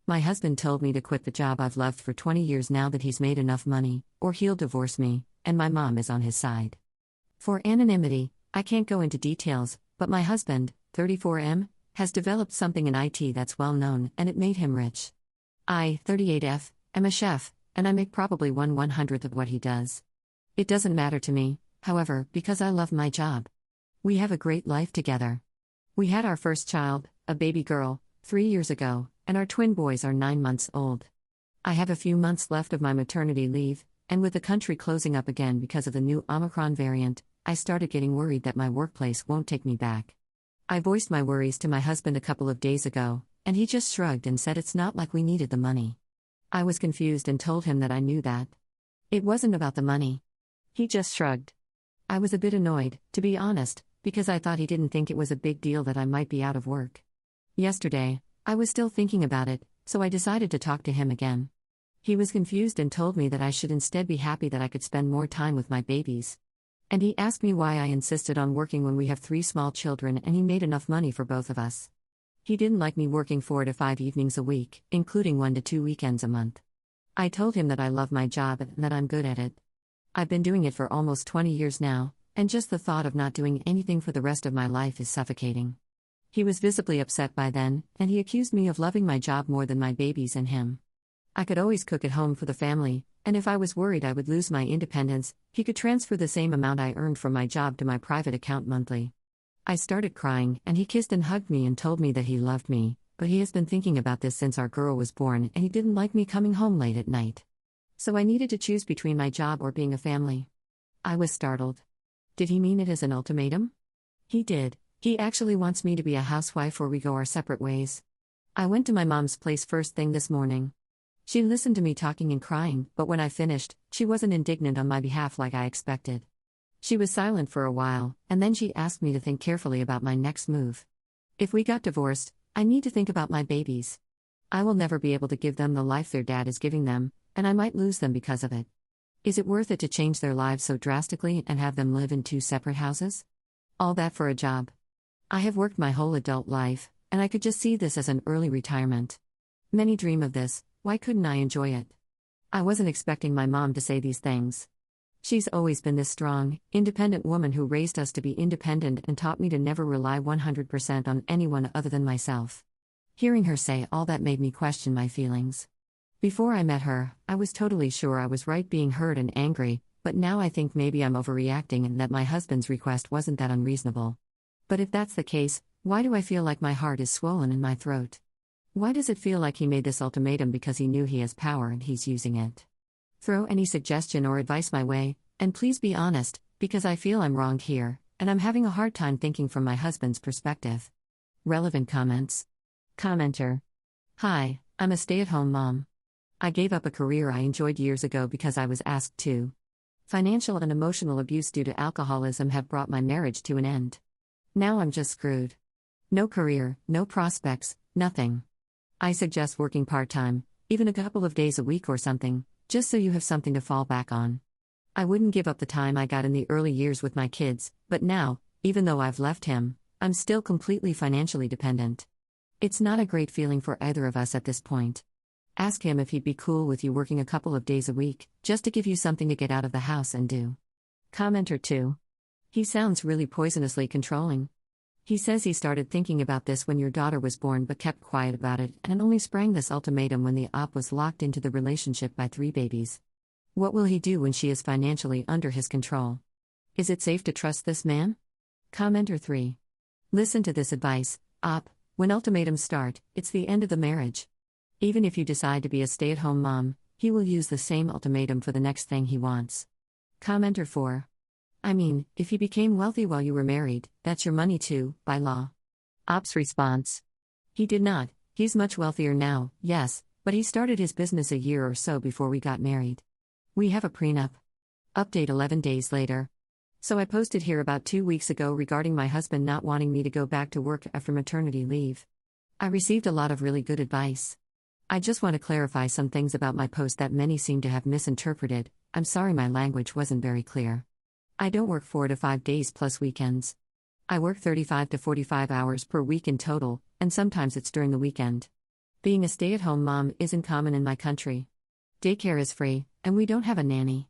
My husband told me to quit the job I've loved for 20 years now that he's made enough money, or he'll divorce me, and my mom is on his side. For anonymity, I can't go into details, but my husband, 34M, has developed something in IT that's well known and it made him rich. I, 38F, am a chef, and I make probably 1/100th of what he does. It doesn't matter to me, however, because I love my job. We have a great life together. We had our first child, a baby girl, 3 years ago, and our twin boys are 9 months old. I have a few months left of my maternity leave, and with the country closing up again because of the new Omicron variant, I started getting worried that my workplace won't take me back. I voiced my worries to my husband a couple of days ago, and he just shrugged and said it's not like we needed the money. I was confused and told him that I knew that. It wasn't about the money. He just shrugged. I was a bit annoyed, to be honest, because I thought he didn't think it was a big deal that I might be out of work. Yesterday, I was still thinking about it, so I decided to talk to him again. He was confused and told me that I should instead be happy that I could spend more time with my babies. And he asked me why I insisted on working when we have 3 small children and he made enough money for both of us. He didn't like me working 4 to 5 evenings a week, including 1 to 2 weekends a month. I told him that I love my job and that I'm good at it. I've been doing it for almost 20 years now, and just the thought of not doing anything for the rest of my life is suffocating. He was visibly upset by then, and he accused me of loving my job more than my babies and him. I could always cook at home for the family, and if I was worried I would lose my independence, he could transfer the same amount I earned from my job to my private account monthly. I started crying, and he kissed and hugged me and told me that he loved me, but he has been thinking about this since our girl was born and he didn't like me coming home late at night. So I needed to choose between my job or being a family. I was startled. Did he mean it as an ultimatum? He did. He actually wants me to be a housewife or we go our separate ways. I went to my mom's place first thing this morning. She listened to me talking and crying, but when I finished, she wasn't indignant on my behalf like I expected. She was silent for a while, and then she asked me to think carefully about my next move. If we got divorced, I need to think about my babies. I will never be able to give them the life their dad is giving them, and I might lose them because of it. Is it worth it to change their lives so drastically and have them live in 2 separate houses? All that for a job. I have worked my whole adult life, and I could just see this as an early retirement. Many dream of this, why couldn't I enjoy it? I wasn't expecting my mom to say these things. She's always been this strong, independent woman who raised us to be independent and taught me to never rely 100% on anyone other than myself. Hearing her say all that made me question my feelings. Before I met her, I was totally sure I was right being hurt and angry, but now I think maybe I'm overreacting and that my husband's request wasn't that unreasonable. But if that's the case, why do I feel like my heart is swollen in my throat? Why does it feel like he made this ultimatum because he knew he has power and he's using it? Throw any suggestion or advice my way, and please be honest, because I feel I'm wronged here, and I'm having a hard time thinking from my husband's perspective. Relevant comments. Commenter. Hi, I'm a stay-at-home mom. I gave up a career I enjoyed years ago because I was asked to. Financial and emotional abuse due to alcoholism have brought my marriage to an end. Now I'm just screwed. No career, no prospects, nothing. I suggest working part-time, even a couple of days a week or something, just so you have something to fall back on. I wouldn't give up the time I got in the early years with my kids, but now, even though I've left him, I'm still completely financially dependent. It's not a great feeling for either of us at this point. Ask him if he'd be cool with you working a couple of days a week, just to give you something to get out of the house and do. Commenter 2. He sounds really poisonously controlling. He says he started thinking about this when your daughter was born but kept quiet about it and only sprang this ultimatum when the op was locked into the relationship by 3 babies. What will he do when she is financially under his control? Is it safe to trust this man? Commenter 3. Listen to this advice, op. When ultimatums start, it's the end of the marriage. Even if you decide to be a stay-at-home mom, he will use the same ultimatum for the next thing he wants. Commenter 4. I mean, if he became wealthy while you were married, that's your money too, by law. Op's response. He did not. He's much wealthier now, yes, but he started his business a year or so before we got married. We have a prenup. Update 11 days later. So I posted here about 2 weeks ago regarding my husband not wanting me to go back to work after maternity leave. I received a lot of really good advice. I just want to clarify some things about my post that many seem to have misinterpreted. I'm sorry my language wasn't very clear. I don't work 4 to 5 days plus weekends. I work 35 to 45 hours per week in total, and sometimes it's during the weekend. Being a stay-at-home mom isn't common in my country. Daycare is free, and we don't have a nanny.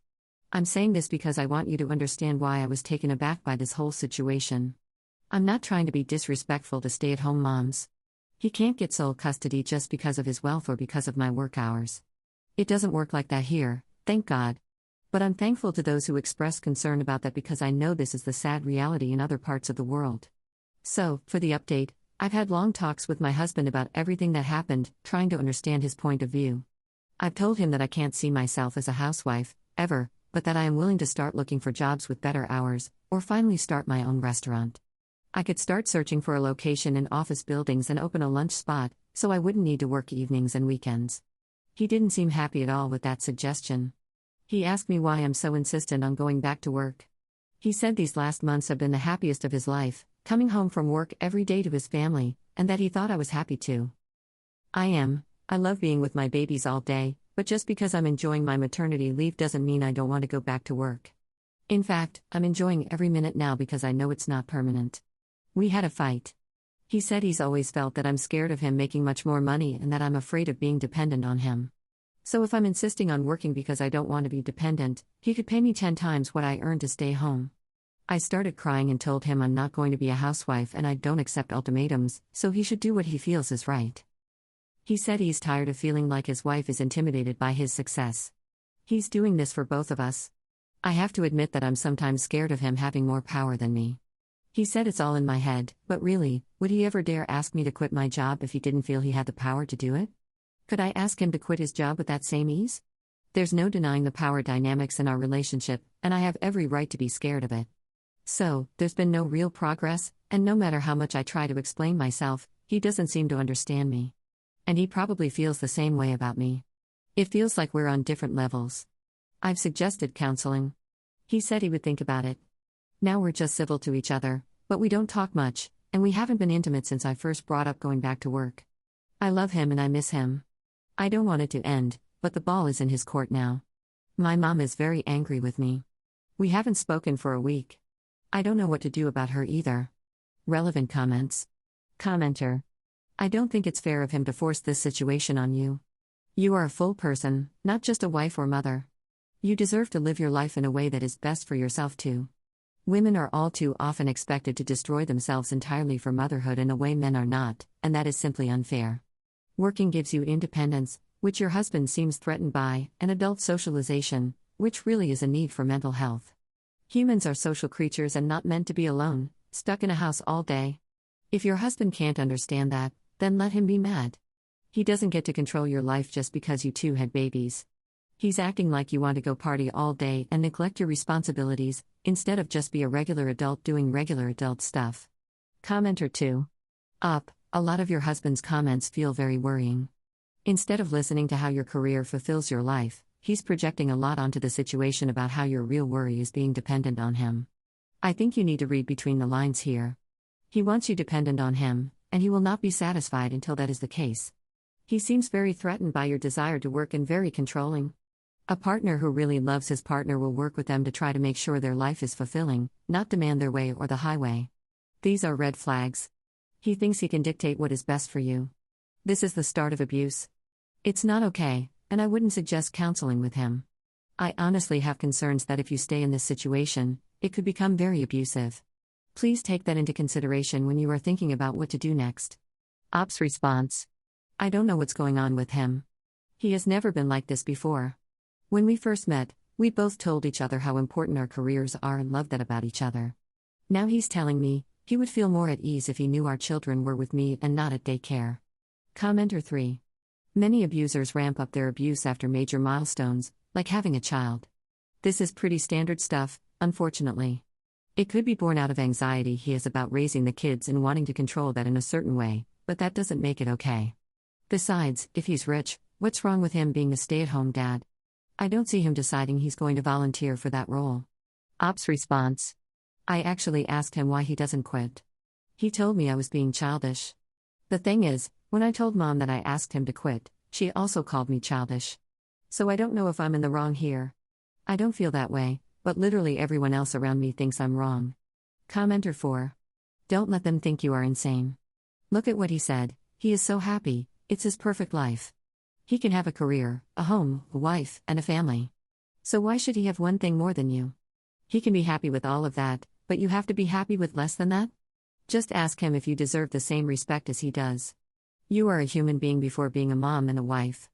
I'm saying this because I want you to understand why I was taken aback by this whole situation. I'm not trying to be disrespectful to stay-at-home moms. He can't get sole custody just because of his wealth or because of my work hours. It doesn't work like that here, thank God. But I'm thankful to those who express concern about that because I know this is the sad reality in other parts of the world. So, for the update, I've had long talks with my husband about everything that happened, trying to understand his point of view. I've told him that I can't see myself as a housewife, ever, but that I am willing to start looking for jobs with better hours, or finally start my own restaurant. I could start searching for a location in office buildings and open a lunch spot, so I wouldn't need to work evenings and weekends. He didn't seem happy at all with that suggestion. He asked me why I'm so insistent on going back to work. He said these last months have been the happiest of his life, coming home from work every day to his family, and that he thought I was happy too. I am. I love being with my babies all day, but just because I'm enjoying my maternity leave doesn't mean I don't want to go back to work. In fact, I'm enjoying every minute now because I know it's not permanent. We had a fight. He said he's always felt that I'm scared of him making much more money and that I'm afraid of being dependent on him. So if I'm insisting on working because I don't want to be dependent, he could pay me 10 times what I earn to stay home. I started crying and told him I'm not going to be a housewife and I don't accept ultimatums, so he should do what he feels is right. He said he's tired of feeling like his wife is intimidated by his success. He's doing this for both of us. I have to admit that I'm sometimes scared of him having more power than me. He said it's all in my head, but really, would he ever dare ask me to quit my job if he didn't feel he had the power to do it? Could I ask him to quit his job with that same ease? There's no denying the power dynamics in our relationship, and I have every right to be scared of it. So, there's been no real progress, and no matter how much I try to explain myself, he doesn't seem to understand me. And he probably feels the same way about me. It feels like we're on different levels. I've suggested counseling. He said he would think about it. Now we're just civil to each other, but we don't talk much, and we haven't been intimate since I first brought up going back to work. I love him and I miss him. I don't want it to end, but the ball is in his court now. My mom is very angry with me. We haven't spoken for a week. I don't know what to do about her either. Relevant comments. Commenter. I don't think it's fair of him to force this situation on you. You are a full person, not just a wife or mother. You deserve to live your life in a way that is best for yourself too. Women are all too often expected to destroy themselves entirely for motherhood in a way men are not, and that is simply unfair. Working gives you independence, which your husband seems threatened by, and adult socialization, which really is a need for mental health. Humans are social creatures and not meant to be alone, stuck in a house all day. If your husband can't understand that, then let him be mad. He doesn't get to control your life just because you two had babies. He's acting like you want to go party all day and neglect your responsibilities, instead of just be a regular adult doing regular adult stuff. Commenter 2. A lot of your husband's comments feel very worrying. Instead of listening to how your career fulfills your life, he's projecting a lot onto the situation about how your real worry is being dependent on him. I think you need to read between the lines here. He wants you dependent on him, and he will not be satisfied until that is the case. He seems very threatened by your desire to work and very controlling. A partner who really loves his partner will work with them to try to make sure their life is fulfilling, not demand their way or the highway. These are red flags. He thinks he can dictate what is best for you. This is the start of abuse. It's not okay, and I wouldn't suggest counseling with him. I honestly have concerns that if you stay in this situation, it could become very abusive. Please take that into consideration when you are thinking about what to do next. Ops response. I don't know what's going on with him. He has never been like this before. When we first met, we both told each other how important our careers are and loved that about each other. Now he's telling me he would feel more at ease if he knew our children were with me and not at daycare. Commenter 3. Many abusers ramp up their abuse after major milestones, like having a child. This is pretty standard stuff, unfortunately. It could be born out of anxiety he has about raising the kids and wanting to control that in a certain way, but that doesn't make it okay. Besides, if he's rich, what's wrong with him being a stay-at-home dad? I don't see him deciding he's going to volunteer for that role. Ops response. I actually asked him why he doesn't quit. He told me I was being childish. The thing is, when I told Mom that I asked him to quit, she also called me childish. So I don't know if I'm in the wrong here. I don't feel that way, but literally everyone else around me thinks I'm wrong. Commenter 4. Don't let them think you are insane. Look at what he said. He is so happy, It's his perfect life. He can have a career, a home, a wife, and a family. So why should he have one thing more than you? He can be happy with all of that, but you have to be happy with less than that? Just ask him if you deserve the same respect as he does. You are a human being before being a mom and a wife.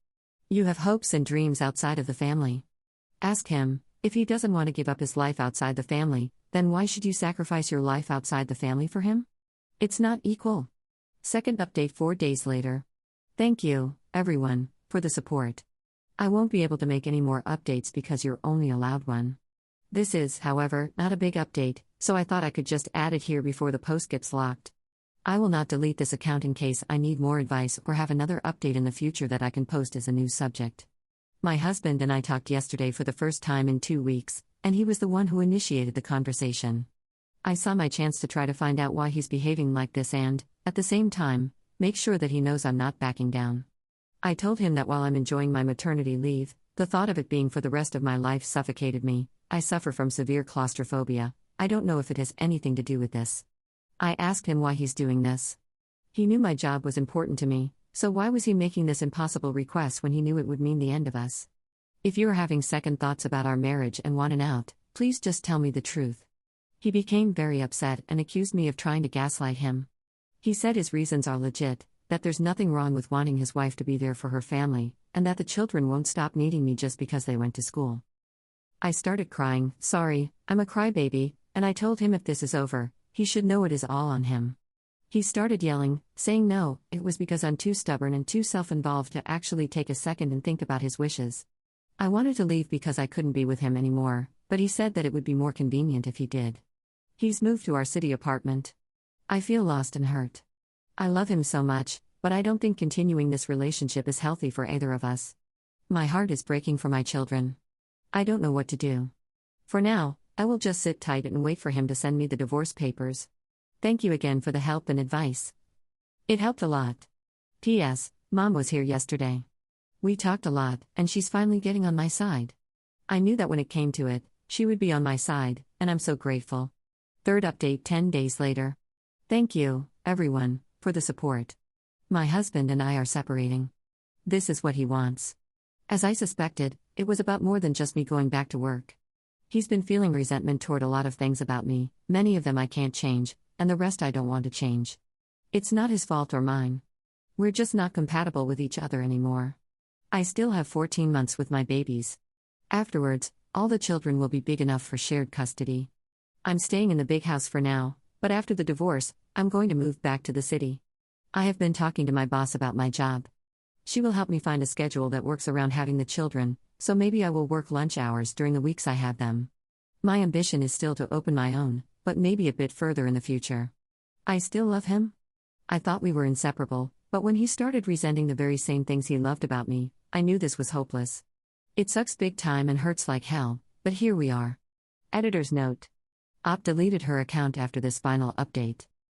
You have hopes and dreams outside of the family. Ask him, if he doesn't want to give up his life outside the family, then why should you sacrifice your life outside the family for him? It's not equal. Second update 4 days later. Thank you, everyone, for the support. I won't be able to make any more updates because you're only allowed one. This is, however, not a big update, so I thought I could just add it here before the post gets locked. I will not delete this account in case I need more advice or have another update in the future that I can post as a news subject. My husband and I talked yesterday for the first time in 2 weeks, and he was the one who initiated the conversation. I saw my chance to try to find out why he's behaving like this and, at the same time, make sure that he knows I'm not backing down. I told him that while I'm enjoying my maternity leave, the thought of it being for the rest of my life suffocated me. I suffer from severe claustrophobia. I don't know if it has anything to do with this. I asked him why he's doing this. He knew my job was important to me, so why was he making this impossible request when he knew it would mean the end of us? If you're having second thoughts about our marriage and want an out, please just tell me the truth. He became very upset and accused me of trying to gaslight him. He said his reasons are legit, that there's nothing wrong with wanting his wife to be there for her family, and that the children won't stop needing me just because they went to school. I started crying. Sorry, I'm a crybaby, and I told him if this is over, he should know it is all on him. He started yelling, saying no, it was because I'm too stubborn and too self-involved to actually take a second and think about his wishes. I wanted to leave because I couldn't be with him anymore, but he said that it would be more convenient if he did. He's moved to our city apartment. I feel lost and hurt. I love him so much, but I don't think continuing this relationship is healthy for either of us. My heart is breaking for my children. I don't know what to do. For now, I will just sit tight and wait for him to send me the divorce papers. Thank you again for the help and advice. It helped a lot. P.S. Mom was here yesterday. We talked a lot, and she's finally getting on my side. I knew that when it came to it, she would be on my side, and I'm so grateful. Third update 10 days later. Thank you, everyone, for the support. My husband and I are separating. This is what he wants. As I suspected, it was about more than just me going back to work. He's been feeling resentment toward a lot of things about me, many of them I can't change, and the rest I don't want to change. It's not his fault or mine. We're just not compatible with each other anymore. I still have 14 months with my babies. Afterwards, all the children will be big enough for shared custody. I'm staying in the big house for now, but after the divorce, I'm going to move back to the city. I have been talking to my boss about my job. She will help me find a schedule that works around having the children, so maybe I will work lunch hours during the weeks I have them. My ambition is still to open my own, but maybe a bit further in the future. I still love him. I thought we were inseparable, but when he started resenting the very same things he loved about me, I knew this was hopeless. It sucks big time and hurts like hell, but here we are. Editor's note. Op deleted her account after this final update.